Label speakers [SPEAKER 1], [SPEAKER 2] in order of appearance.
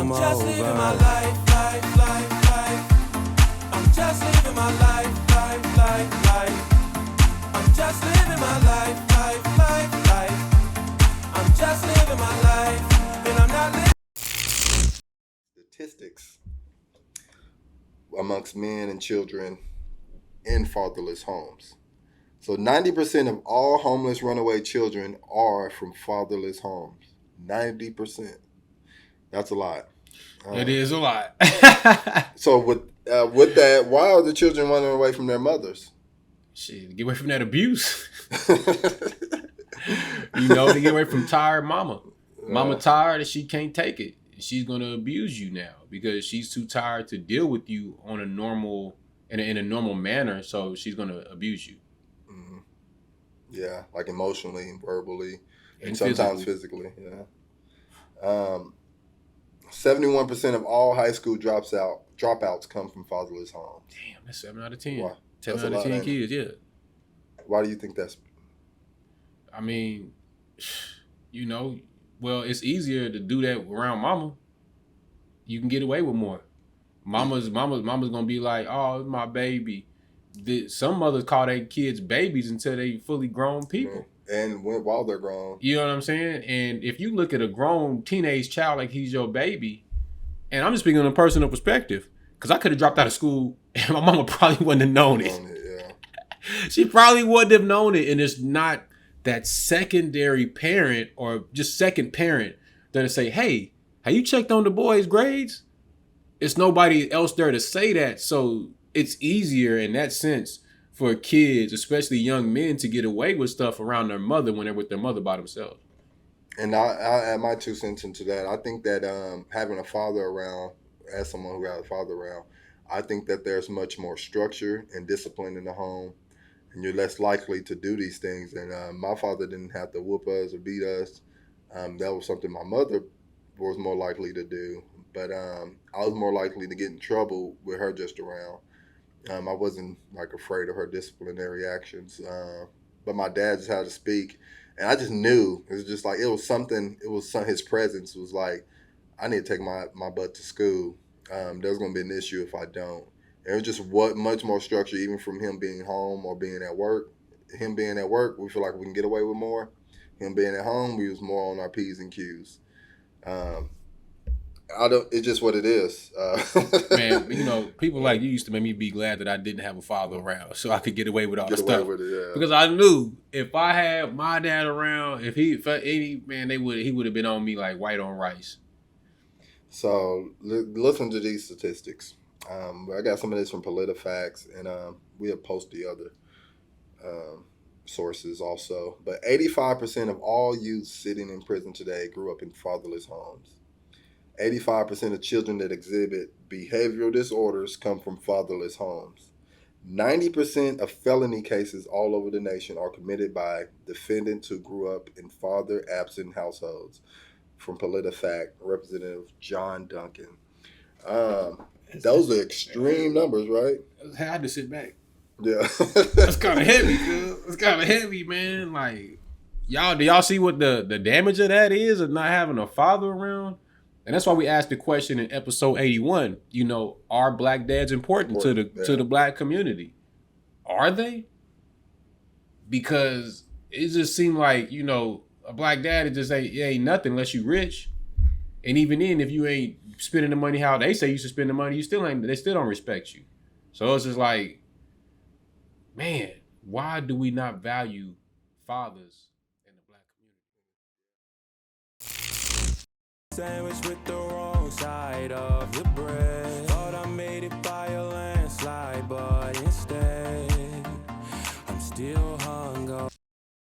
[SPEAKER 1] I'm
[SPEAKER 2] just
[SPEAKER 1] over.
[SPEAKER 2] living my life, life, life, life. I'm just living my life, life, life, life. I'm just living my life, life, life, life. I'm just living my life, and I'm not living.
[SPEAKER 3] Statistics amongst men and children in fatherless homes. So 90% of all homeless runaway children are from fatherless homes. 90%. That's a lot.
[SPEAKER 4] It is a lot.
[SPEAKER 3] So with that, why are the children running away from their mothers?
[SPEAKER 4] Shit, get away from that abuse. To get away from tired mama. Mama tired and she can't take it. She's gonna abuse you now because she's too tired to deal with you on a normal in a normal manner. So she's gonna abuse you.
[SPEAKER 3] Mm-hmm. Yeah, like emotionally, verbally, and sometimes physically. Yeah. 71% of all high school dropouts come from fatherless homes.
[SPEAKER 4] Damn, that's 7 out of 10.
[SPEAKER 3] Wow.
[SPEAKER 4] 7 out of 10 kids. Yeah.
[SPEAKER 3] Why do you think that's?
[SPEAKER 4] I mean, well, it's easier to do that around mama. You can get away with more. Mama's gonna be like, oh, it's my baby. Some mothers call their kids babies until they fully grown people.
[SPEAKER 3] And while they're grown.
[SPEAKER 4] You know what I'm saying? And if you look at a grown teenage child like he's your baby, and I'm just speaking on a personal perspective, because I could have dropped out of school and my mama probably wouldn't have known it. She probably wouldn't have known it. And it's not that secondary parent or just second parent that'll say, hey, have you checked on the boys' grades? It's nobody else there to say that. So it's easier in that sense for kids, especially young men, to get away with stuff around their mother when they're with their mother by themselves.
[SPEAKER 3] And I add my 2 cents into that. I think that having a father around, as someone who got a father around, I think that there's much more structure and discipline in the home, and you're less likely to do these things. And my father didn't have to whoop us or beat us. That was something my mother was more likely to do. But I was more likely to get in trouble with her just around. I wasn't afraid of her disciplinary actions. But my dad just had to speak. And I just knew. It was just his presence was like, I need to take my butt to school. There's going to be an issue if I don't. And it was just much more structure, even from him being home or being at work. Him being at work, we feel like we can get away with more. Him being at home, we was more on our P's and Q's. It's just what it is.
[SPEAKER 4] Man, people like you used to make me be glad that I didn't have a father around so I could get away with all the stuff. Because I knew if I had my dad around, he would have been on me like white on rice.
[SPEAKER 3] So listen to these statistics. I got some of this from PolitiFacts, and we have posted the other sources also. But 85% of all youth sitting in prison today grew up in fatherless homes. 85% of children that exhibit behavioral disorders come from fatherless homes. 90% of felony cases all over the nation are committed by defendants who grew up in father-absent households. From PolitiFact, Representative John Duncan. Those are extreme numbers, right?
[SPEAKER 4] I had to sit back.
[SPEAKER 3] Yeah.
[SPEAKER 4] That's kind of heavy, cuz. It's kind of heavy, man. Like, do y'all see what the damage of that is of not having a father around? And that's why we asked the question in episode 81, are black dads important to the black community? Are they? Because it just seemed like, a black dad, it ain't nothing unless you rich. And even then, if you ain't spending the money how they say you should spend the money, they still don't respect you. So it's just like, man, why do we not value fathers in the black community?
[SPEAKER 2] Sandwich with the wrong side of the bread.